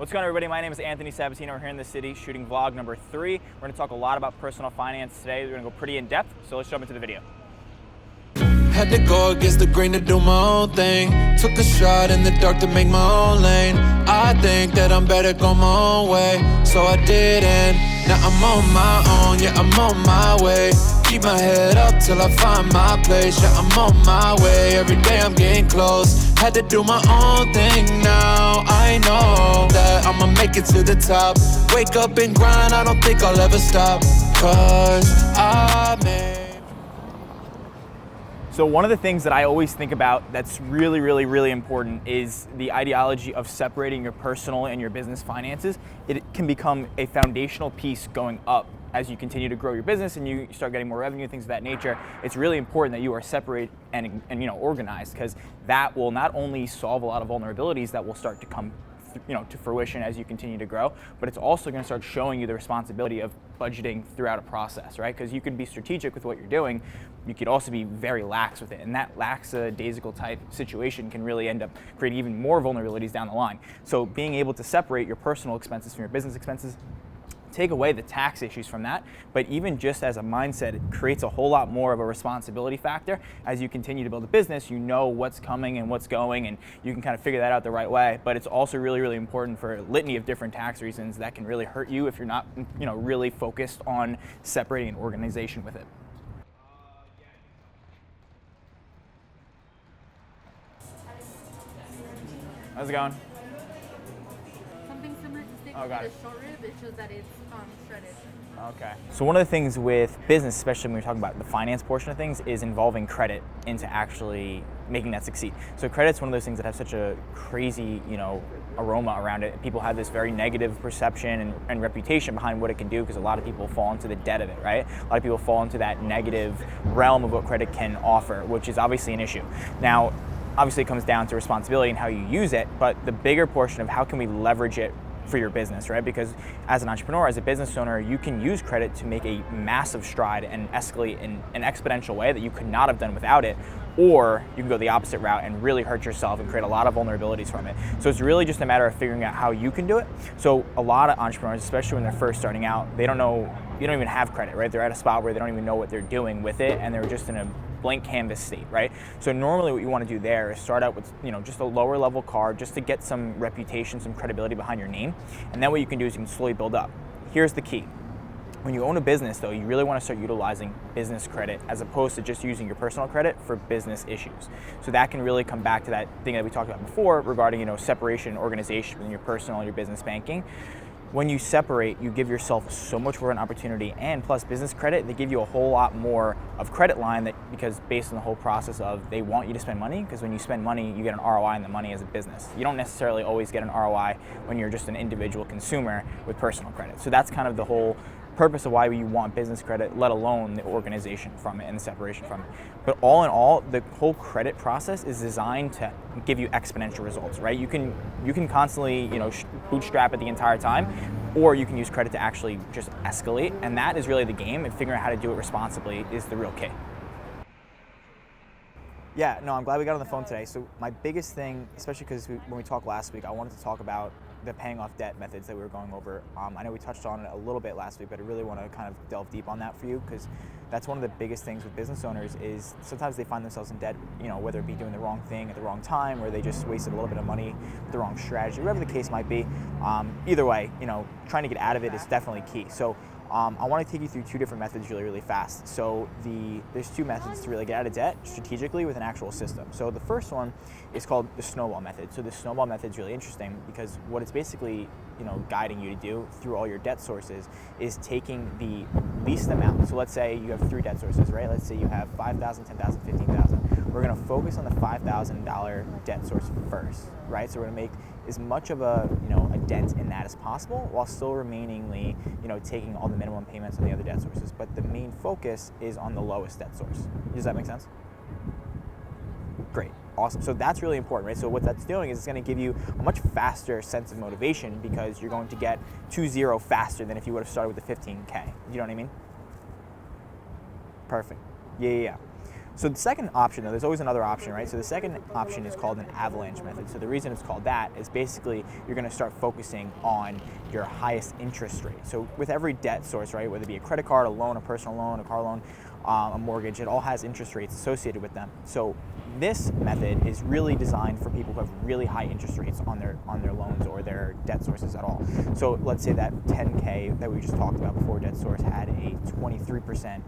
What's going on, everybody? My name is Anthony Sabatino. We're here in the city shooting vlog number 3. We're going to talk a lot about personal finance today. We're going to go pretty in depth, so let's jump into the video. Had to go against the grain to do my own thing. Took a shot in the dark to make my own lane. I think that I'm better going my own way, so I didn't. Now I'm on my own, yeah, I'm on my way. Keep my head up till I find my place. Yeah, I'm on my way, every day I'm getting close. Had to do my own thing now. I know that I'ma make it to the top. Wake up and grind, I don't think I'll ever stop. Cause I made. So one of the things that I always think about that's really important is the ideology of separating your personal and your business finances. It can become a foundational piece going up as you continue to grow your business and you start getting more revenue, things of that nature. It's really important that you are separate and organized, because that will not only solve a lot of vulnerabilities that will start to come to fruition as you continue to grow, but it's also going to start showing you the responsibility of budgeting throughout a process, right? Because you can be strategic with what you're doing, you could also be very lax with it, and that lackadaisical type situation can really end up creating even more vulnerabilities down the line. So being able to separate your personal expenses from your business expenses, take away the tax issues from that, but even just as a mindset, it creates a whole lot more of a responsibility factor. As you continue to build a business, you know what's coming and what's going, and you can kind of figure that out the right way. But it's also really important for a litany of different tax reasons that can really hurt you if you're not really focused on separating an organization with it. How's it going? Something similar to steak, Oh, got the it. short rib, it's just that it's shredded. Okay. So one of the things with business, especially when we're talking about the finance portion of things, is involving credit into actually making that succeed. So credit's one of those things that have such a crazy, aroma around it. People have this very negative perception and reputation behind what it can do, because a lot of people fall into the debt of it, right? A lot of people fall into that negative realm of what credit can offer, which is obviously an issue. Now, obviously it comes down to responsibility and how you use it, but the bigger portion of how can we leverage it for your business, right? Because as an entrepreneur, as a business owner, you can use credit to make a massive stride and escalate in an exponential way that you could not have done without it, or you can go the opposite route and really hurt yourself and create a lot of vulnerabilities from it. So it's really just a matter of figuring out how you can do it. So a lot of entrepreneurs, especially when they're first starting out, they don't even have credit, right? They're at a spot where they don't even know what they're doing with it, and they're just in a blank canvas state, right? So normally what you want to do there is start out with, just a lower level card, just to get some reputation, some credibility behind your name. And then what you can do is you can slowly build up. Here's the key. When you own a business, though, you really want to start utilizing business credit as opposed to just using your personal credit for business issues. So that can really come back to that thing that we talked about before regarding, separation and organization between your personal and your business banking. When you separate, you give yourself so much more of an opportunity, and plus business credit, they give you a whole lot more of credit line because based on the whole process of they want you to spend money, because when you spend money, you get an ROI on the money as a business. You don't necessarily always get an ROI when you're just an individual consumer with personal credit. So that's kind of the whole purpose of why you want business credit, let alone the organization from it and the separation from it. But all in all, the whole credit process is designed to give you exponential results, right? You can constantly, bootstrap it the entire time, or you can use credit to actually just escalate, and that is really the game, and figuring out how to do it responsibly is the real key. Yeah, no, I'm glad we got on the phone today. So my biggest thing, especially because when we talked last week, I wanted to talk about the paying off debt methods that we were going over. I know we touched on it a little bit last week, but I really want to kind of delve deep on that for you, because that's one of the biggest things with business owners is sometimes they find themselves in debt, whether it be doing the wrong thing at the wrong time, or they just wasted a little bit of money with the wrong strategy, whatever the case might be. Either way, trying to get out of it is definitely key. So I want to take you through 2 different methods really fast. So there's 2 methods to really get out of debt strategically with an actual system. So the first one is called the snowball method. So the snowball method is really interesting because what it's basically guiding you to do through all your debt sources is taking the least amount. So let's say you have 3 debt sources, right? Let's say you have $5,000, $10,000, $15,000. We're going to focus on the $5,000 debt source first, right? So we're going to make as much of a dent in that as possible, while still remainingly taking all the minimum payments on the other debt sources. But the main focus is on the lowest debt source. Does that make sense? Great. Awesome. So that's really important, right? So what that's doing is it's going to give you a much faster sense of motivation, because you're going to get to 0 faster than if you would have started with the 15K. You know what I mean? Perfect. Yeah. So the second option, though, there's always another option, right? So the second option is called an avalanche method. So the reason it's called that is basically you're going to start focusing on your highest interest rate. So with every debt source, right, whether it be a credit card, a loan, a personal loan, a car loan, a mortgage, it all has interest rates associated with them. So this method is really designed for people who have really high interest rates on their loans or their debt sources at all. So let's say that 10K that we just talked about before, debt source had a 23%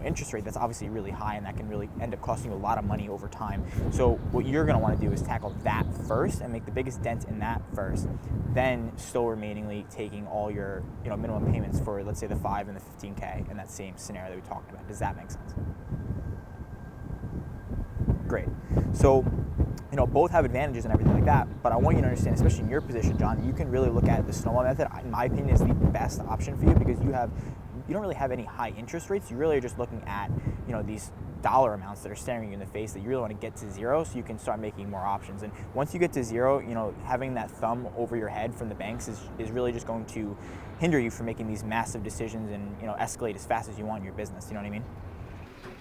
interest rate. That's obviously really high, and that can really end up costing you a lot of money over time. So what you're going to want to do is tackle that first and make the biggest dent in that first, then still remainingly taking all your minimum payments for, let's say, the 5 and the 15K in that same scenario that we talked about. Does that make sense? Great. So, both have advantages and everything like that, but I want you to understand, especially in your position, John, you can really look at the snowball method. In my opinion, is the best option for you because you don't really have any high interest rates. You really are just looking at, these dollar amounts that are staring you in the face that you really want to get to zero so you can start making more options. And once you get to zero, having that thumb over your head from the banks is really just going to hinder you from making these massive decisions and, escalate as fast as you want in your business. You know what I mean?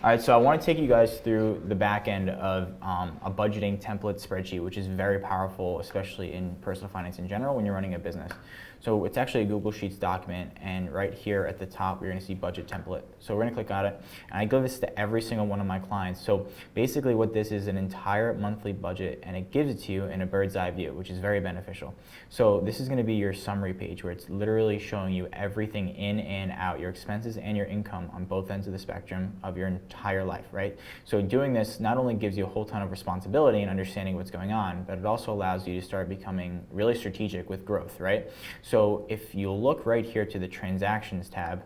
All right, so I want to take you guys through the back end of a budgeting template spreadsheet, which is very powerful, especially in personal finance in general when you're running a business. So it's actually a Google Sheets document, and right here at the top, you're going to see budget template. So we're going to click on it, and I give this to every single one of my clients. So basically what this is an entire monthly budget, and it gives it to you in a bird's eye view, which is very beneficial. So this is going to be your summary page where it's literally showing you everything in and out, your expenses and your income on both ends of the spectrum of your entire life, right? So doing this not only gives you a whole ton of responsibility and understanding what's going on, but it also allows you to start becoming really strategic with growth, right? So if you look right here to the transactions tab,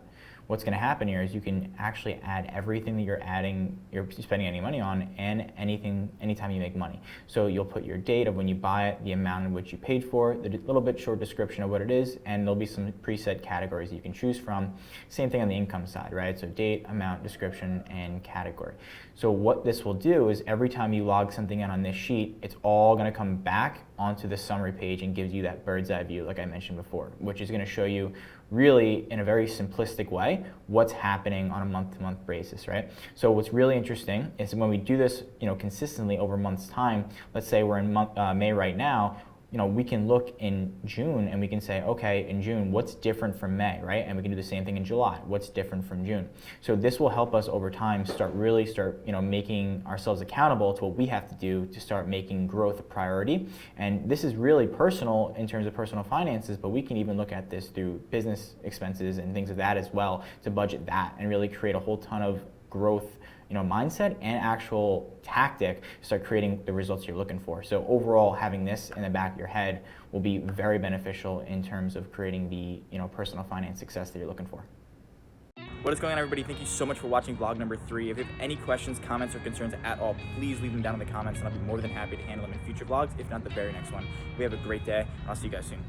what's going to happen here is you can actually add everything that you're spending any money on, and anytime you make money. So you'll put your date of when you buy it, the amount in which you paid for it, the little bit short description of what it is, and there'll be some preset categories that you can choose from. Same thing on the income side, right? So date, amount, description, and category. So what this will do is every time you log something in on this sheet, it's all going to come back onto the summary page and gives you that bird's eye view like I mentioned before, which is going to show you really in a very simplistic way what's happening on a month-to-month basis, right? So what's really interesting is when we do this consistently over months time, let's say we're in May right now, we can look in June and we can say, okay, in June, what's different from May, right? And we can do the same thing in July. What's different from June? So this will help us over time start making ourselves accountable to what we have to do to start making growth a priority. And this is really personal in terms of personal finances, but we can even look at this through business expenses and things of that as well to budget that and really create a whole ton of growth mindset and actual tactic to start creating the results you're looking for. So overall, having this in the back of your head will be very beneficial in terms of creating the personal finance success that you're looking for. What is going on, everybody? Thank you so much for watching vlog number 3. If you have any questions, comments, or concerns at all, please leave them down in the comments, and I'll be more than happy to handle them in future vlogs, if not the very next one. We have a great day. I'll see you guys soon.